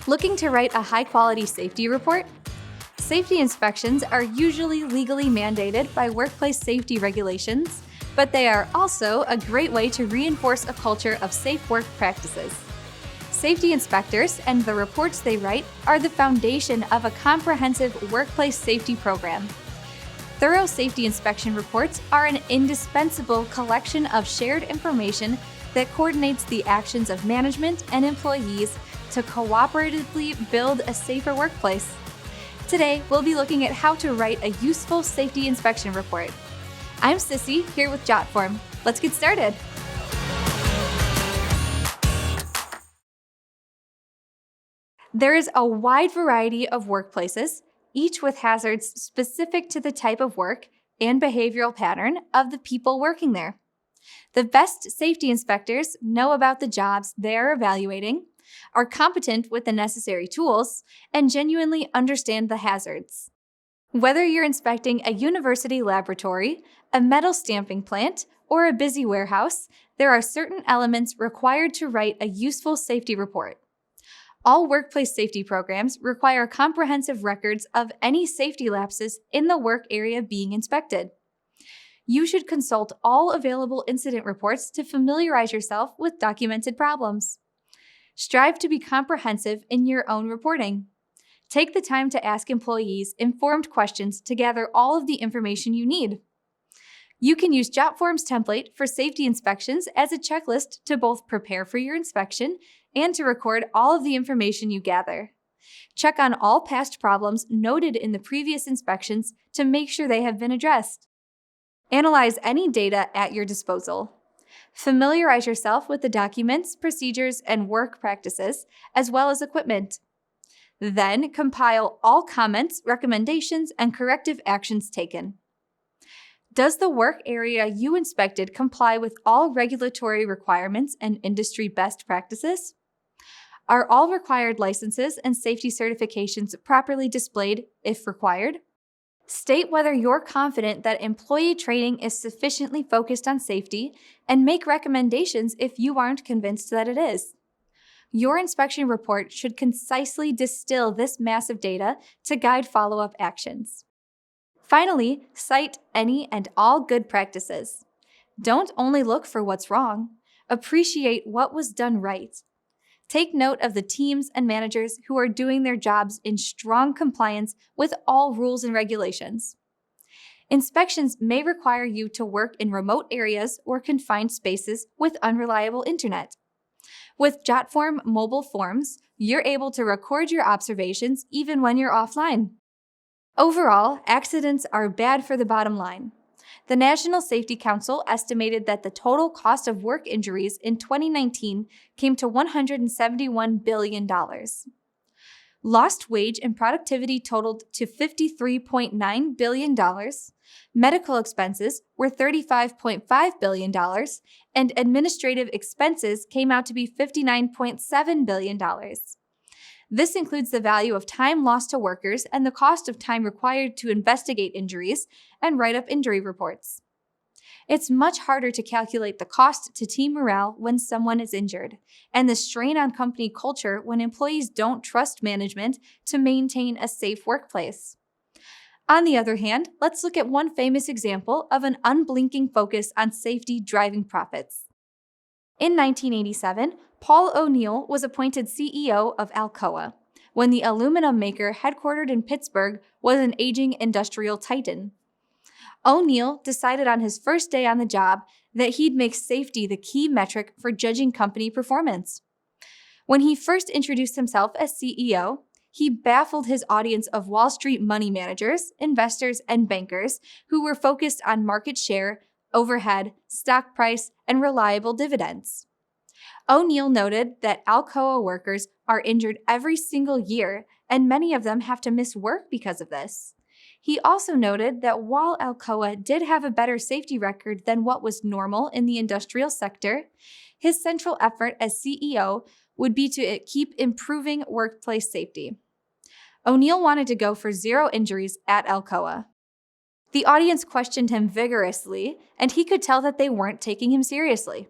Looking to write a high-quality safety report? Safety inspections are usually legally mandated by workplace safety regulations, but they are also a great way to reinforce a culture of safe work practices. Safety inspectors and the reports they write are the foundation of a comprehensive workplace safety program. Thorough safety inspection reports are an indispensable collection of shared information that coordinates the actions of management and employees to cooperatively build a safer workplace. Today, we'll be looking at how to write a useful safety inspection report. I'm Sissy, here with Jotform. Let's get started. There is a wide variety of workplaces, each with hazards specific to the type of work and behavioral pattern of the people working there. The best safety inspectors know about the jobs they are evaluating, are competent with the necessary tools, and genuinely understand the hazards. Whether you're inspecting a university laboratory, a metal stamping plant, or a busy warehouse, there are certain elements required to write a useful safety report. All workplace safety programs require comprehensive records of any safety lapses in the work area being inspected. You should consult all available incident reports to familiarize yourself with documented problems. Strive to be comprehensive in your own reporting. Take the time to ask employees informed questions to gather all of the information you need. You can use Jotform's template for safety inspections as a checklist to both prepare for your inspection and to record all of the information you gather. Check on all past problems noted in the previous inspections to make sure they have been addressed. Analyze any data at your disposal. Familiarize yourself with the documents, procedures, and work practices, as well as equipment. Then compile all comments, recommendations, and corrective actions taken. Does the work area you inspected comply with all regulatory requirements and industry best practices? Are all required licenses and safety certifications properly displayed if required? State whether you're confident that employee training is sufficiently focused on safety and make recommendations if you aren't convinced that it is. Your inspection report should concisely distill this massive data to guide follow-up actions. Finally, cite any and all good practices. Don't only look for what's wrong. Appreciate what was done right. Take note of the teams and managers who are doing their jobs in strong compliance with all rules and regulations. Inspections may require you to work in remote areas or confined spaces with unreliable internet. With Jotform mobile forms, you're able to record your observations even when you're offline. Overall, accidents are bad for the bottom line. The National Safety Council estimated that the total cost of work injuries in 2019 came to $171 billion. Lost wage and productivity totaled to $53.9 billion. Medical expenses were $35.5 billion, and administrative expenses came out to be $59.7 billion. This includes the value of time lost to workers and the cost of time required to investigate injuries and write up injury reports. It's much harder to calculate the cost to team morale when someone is injured, and the strain on company culture when employees don't trust management to maintain a safe workplace. On the other hand, let's look at one famous example of an unblinking focus on safety driving profits. In 1987, Paul O'Neill was appointed CEO of Alcoa, when the aluminum maker headquartered in Pittsburgh was an aging industrial titan. O'Neill decided on his first day on the job that he'd make safety the key metric for judging company performance. When he first introduced himself as CEO, he baffled his audience of Wall Street money managers, investors, and bankers who were focused on market share, overhead, stock price, and reliable dividends. O'Neill noted that Alcoa workers are injured every single year, and many of them have to miss work because of this. He also noted that while Alcoa did have a better safety record than what was normal in the industrial sector, his central effort as CEO would be to keep improving workplace safety. O'Neill wanted to go for 0 injuries at Alcoa. The audience questioned him vigorously, and he could tell that they weren't taking him seriously.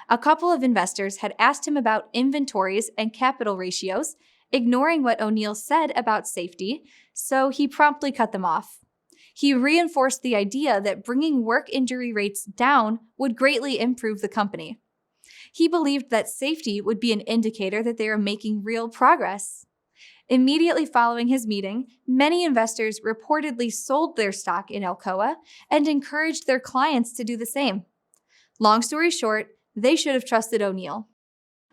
A couple of investors had asked him about inventories and capital ratios ignoring what O'Neill said about safety, so he promptly cut them off. He reinforced the idea that bringing work injury rates down would greatly improve the company. He believed that safety would be an indicator that they were making real progress. Immediately following his meeting, many investors reportedly sold their stock in Alcoa and encouraged their clients to do the same. Long story short, they should have trusted O'Neill.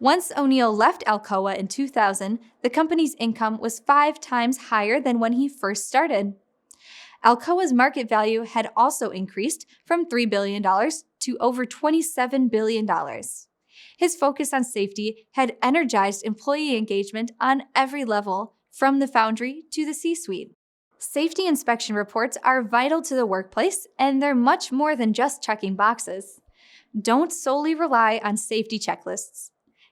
Once O'Neill left Alcoa in 2000, the company's income was 5 times higher than when he first started. Alcoa's market value had also increased from $3 billion to over $27 billion. His focus on safety had energized employee engagement on every level, from the foundry to the C-suite. Safety inspection reports are vital to the workplace, and they're much more than just checking boxes. Don't solely rely on safety checklists.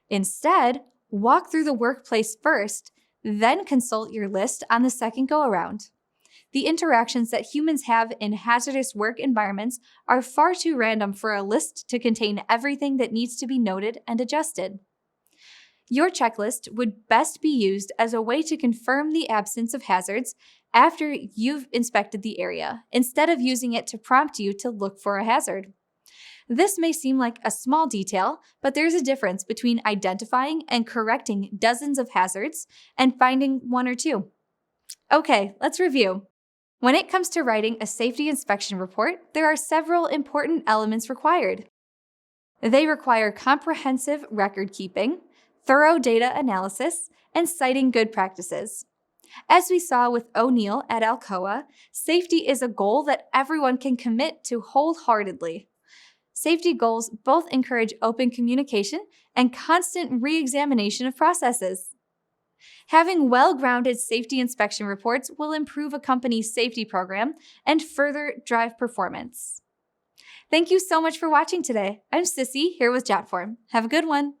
Instead, walk through the workplace first, then consult your list on the second go-around. The interactions that humans have in hazardous work environments are far too random for a list to contain everything that needs to be noted and adjusted. Your checklist would best be used as a way to confirm the absence of hazards after you've inspected the area, instead of using it to prompt you to look for a hazard. This may seem like a small detail, but there's a difference between identifying and correcting dozens of hazards and finding one or two. Okay, let's review. When it comes to writing a safety inspection report, there are several important elements required. They require comprehensive record keeping, thorough data analysis, and citing good practices. As we saw with O'Neill at Alcoa, safety is a goal that everyone can commit to wholeheartedly. Safety goals both encourage open communication and constant re-examination of processes. Having well-grounded safety inspection reports will improve a company's safety program and further drive performance. Thank you so much for watching today. I'm Sissy, here with Jotform. Have a good one.